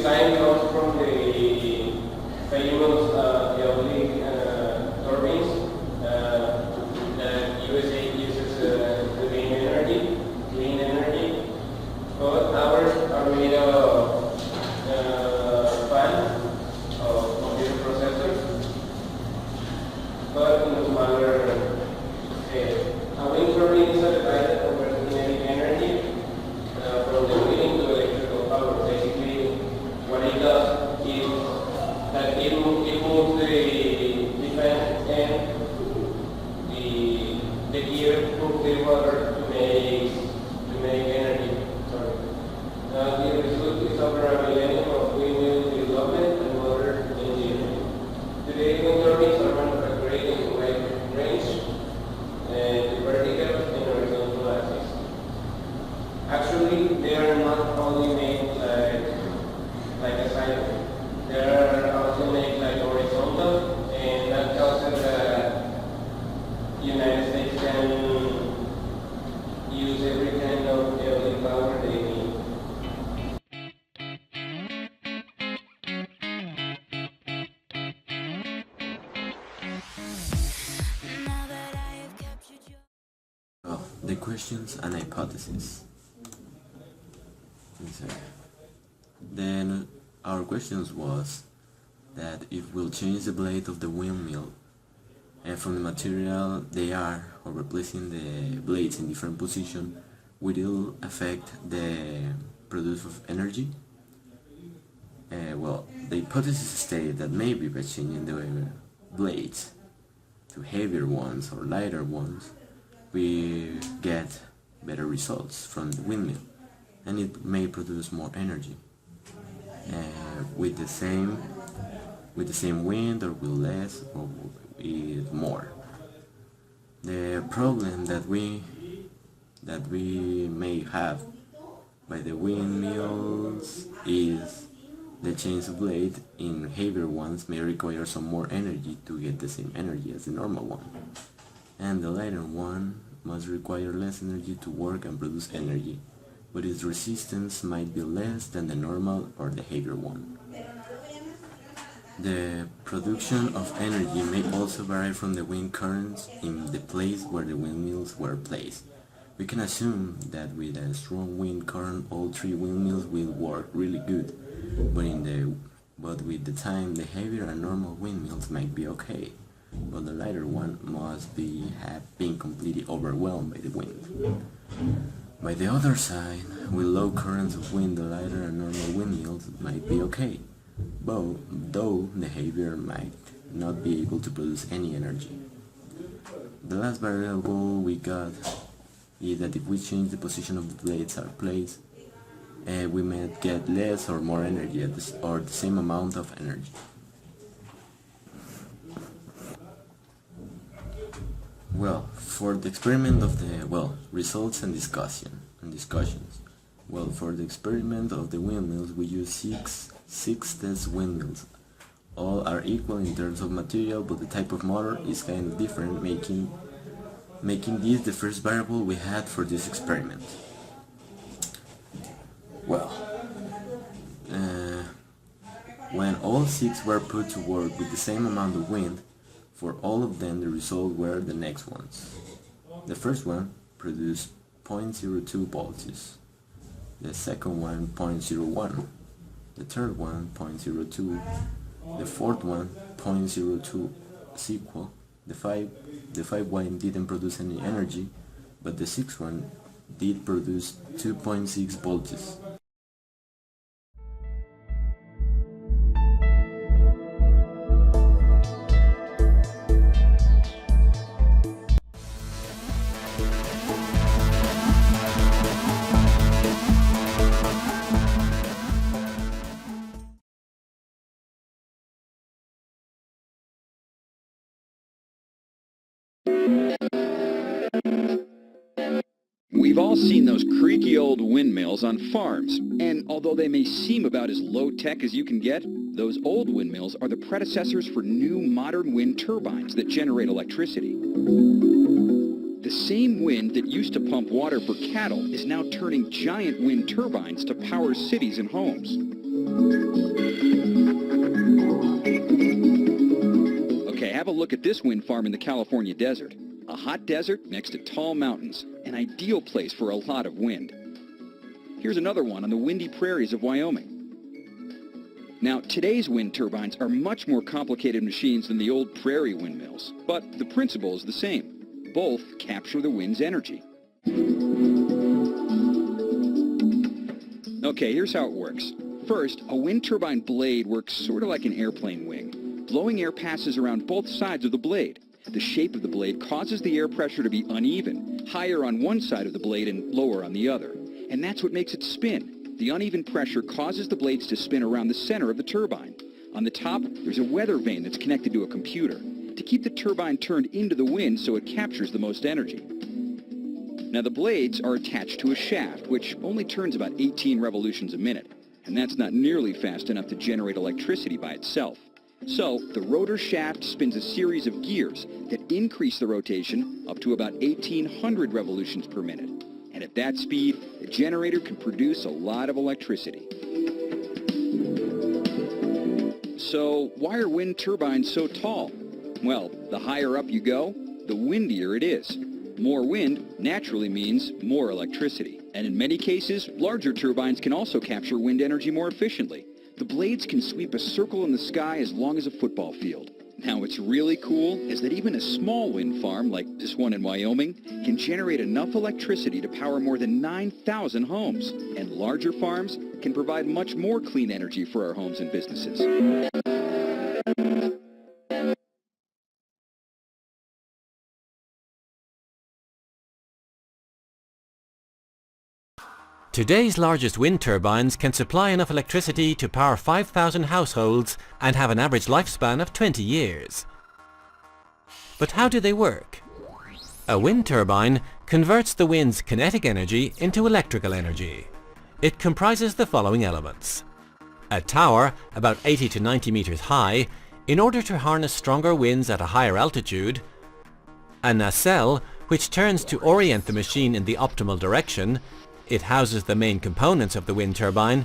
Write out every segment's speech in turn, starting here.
Design comes from the famous Eolic turbines that USA uses clean energy, but ours are made of fans of computer processors, but in a smaller scale. A wind turbine is a device that converts kinetic energy from the wind to electrical power. Basically, what it does is that it moves the fan and the gear moves the water to make energy. Sorry. The result is over a millennium of windmill development and water engineering. Today, wind turbines are manufactured in wide range, the vertical and horizontal axis. Actually, they are not only made like a cycle. They are also made like horizontal, and that causes that the United States can use every kind of eolic power they need. Well, the questions and hypotheses. Then our questions was that if we'll change the blade of the windmill and from the material they are, or replacing the blades in different position, will it affect the produce of energy? Well, the hypothesis stated that maybe by changing the blades to heavier ones or lighter ones, we get better results from the windmill, and it may produce more energy with the same wind, or with less, or with more. The problem that we may have by the windmills is the change of blade in heavier ones may require some more energy to get the same energy as the normal one, and the lighter one must require less energy to work and produce energy, but its resistance might be less than the normal or the heavier one. The production of energy may also vary from the wind currents in the place where the windmills were placed. We can assume that with a strong wind current all three windmills will work really good, but with the time the heavier and normal windmills might be okay, but the lighter one must have been completely overwhelmed by the wind. By the other side, with low currents of wind, the lighter and normal windmills might be okay, though the heavier might not be able to produce any energy. The last variable we got is that if we change the position of the blades or plates, we might get less or more energy or the same amount of energy. Well, for the experiment of the results and discussions. Well, for the experiment of the windmills, we use six test windmills. All are equal in terms of material, but the type of motor is kind of different, making this the first variable we had for this experiment. Well, when all six were put to work with the same amount of wind, for all of them the result were the next ones. The first one produced 0.02 volts, the second one 0.01, the third one 0.02, the fourth one 0.02 sequel, the five one didn't produce any energy, but the sixth one did produce 2.6 volts. We've all seen those creaky old windmills on farms, and although they may seem about as low-tech as you can get, those old windmills are the predecessors for new modern wind turbines that generate electricity. The same wind that used to pump water for cattle is now turning giant wind turbines to power cities and homes. Okay, have a look at this wind farm in the California desert. A hot desert next to tall mountains, an ideal place for a lot of wind. Here's another one on the windy prairies of Wyoming. Now, today's wind turbines are much more complicated machines than the old prairie windmills, but the principle is the same. Both capture the wind's energy. Okay, here's how it works. First, a wind turbine blade works sort of like an airplane wing. Blowing air passes around both sides of the blade. The shape of the blade causes the air pressure to be uneven, higher on one side of the blade and lower on the other. And that's what makes it spin. The uneven pressure causes the blades to spin around the center of the turbine. On the top, there's a weather vane that's connected to a computer to keep the turbine turned into the wind so it captures the most energy. Now the blades are attached to a shaft, which only turns about 18 revolutions a minute, and that's not nearly fast enough to generate electricity by itself. So the rotor shaft spins a series of gears that increase the rotation up to about 1,800 revolutions per minute. And at that speed, the generator can produce a lot of electricity. So why are wind turbines so tall? Well, the higher up you go, the windier it is. More wind naturally means more electricity. And in many cases, larger turbines can also capture wind energy more efficiently. The blades can sweep a circle in the sky as long as a football field. Now, what's really cool is that even a small wind farm, like this one in Wyoming, can generate enough electricity to power more than 9,000 homes. And larger farms can provide much more clean energy for our homes and businesses. Today's largest wind turbines can supply enough electricity to power 5,000 households and have an average lifespan of 20 years. But how do they work? A wind turbine converts the wind's kinetic energy into electrical energy. It comprises the following elements. A tower, about 80 to 90 meters high, in order to harness stronger winds at a higher altitude. A nacelle, which turns to orient the machine in the optimal direction. It houses the main components of the wind turbine,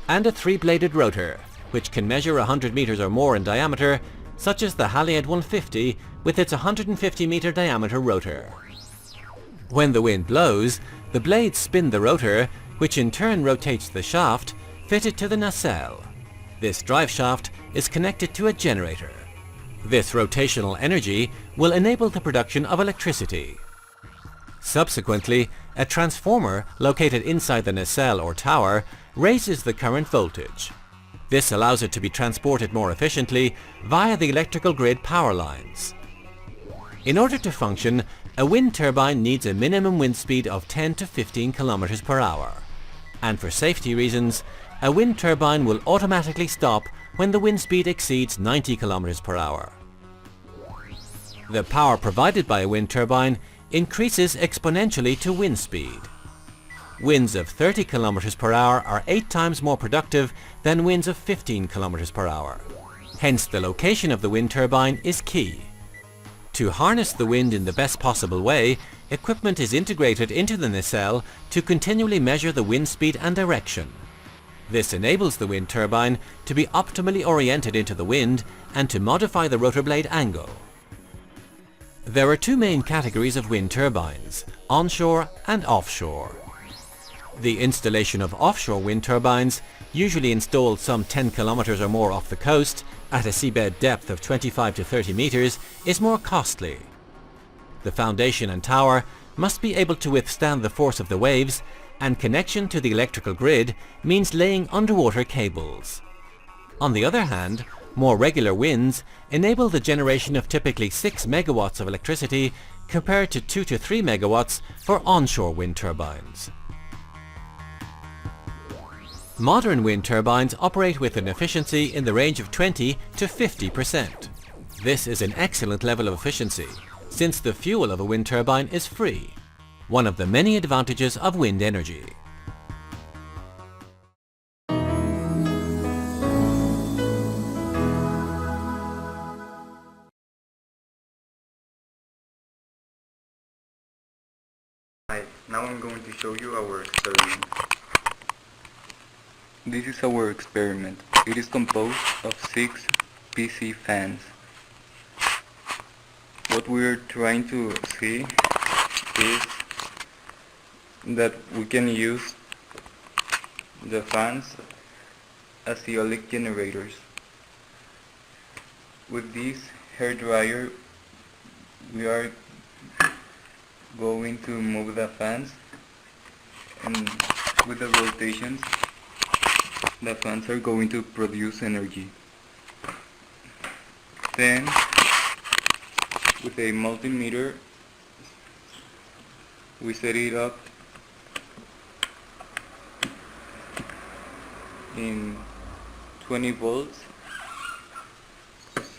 and a three-bladed rotor, which can measure 100 meters or more in diameter, such as the Haliade 150 with its 150-meter diameter rotor. When the wind blows, the blades spin the rotor, which in turn rotates the shaft fitted to the nacelle. This drive shaft is connected to a generator. This rotational energy will enable the production of electricity. Subsequently, a transformer located inside the nacelle or tower raises the current voltage. This allows it to be transported more efficiently via the electrical grid power lines. In order to function, a wind turbine needs a minimum wind speed of 10 to 15 kilometers per hour. And for safety reasons, a wind turbine will automatically stop when the wind speed exceeds 90 kilometers per hour. The power provided by a wind turbine increases exponentially to wind speed. Winds of 30 kilometers per hour are 8 times more productive than winds of 15 kilometers per hour. Hence, the location of the wind turbine is key. To harness the wind in the best possible way, equipment is integrated into the nacelle to continually measure the wind speed and direction. This enables the wind turbine to be optimally oriented into the wind and to modify the rotor blade angle. There are two main categories of wind turbines, onshore and offshore. The installation of offshore wind turbines, usually installed some 10 kilometers or more off the coast, at a seabed depth of 25 to 30 meters, is more costly. The foundation and tower must be able to withstand the force of the waves, and connection to the electrical grid means laying underwater cables. On the other hand, more regular winds enable the generation of typically 6 megawatts of electricity compared to 2 to 3 megawatts for onshore wind turbines. Modern wind turbines operate with an efficiency in the range of 20 to 50%. This is an excellent level of efficiency, since the fuel of a wind turbine is free, one of the many advantages of wind energy. Hi, now I'm going to show you our experiment. This is our experiment. It is composed of 6 PC fans. What we're trying to see is that we can use the fans as Eolic generators. With this hair dryer, we are going to move the fans, and with the rotations, the fans are going to produce energy. Then, with a multimeter, we set it up in 20 volts,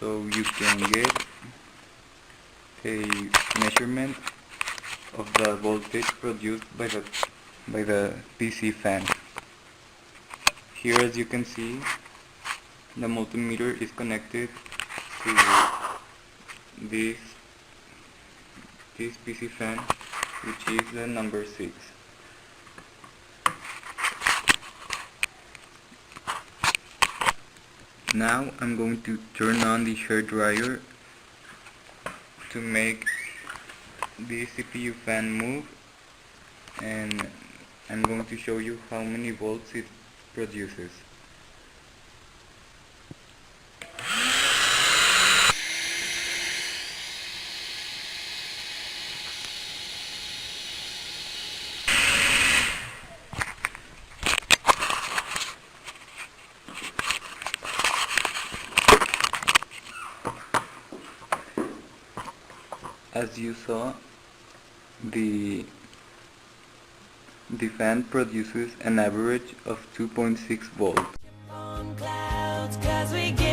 so you can get a measurement of the voltage produced by the PC fan. Here, as you can see, the multimeter is connected to this PC fan, which is the number 6. Now I'm going to turn on the hair dryer to make the CPU fan move, and I'm going to show you how many volts it produces. As you saw, the fan produces an average of 2.6 volts. On clouds 'cause we get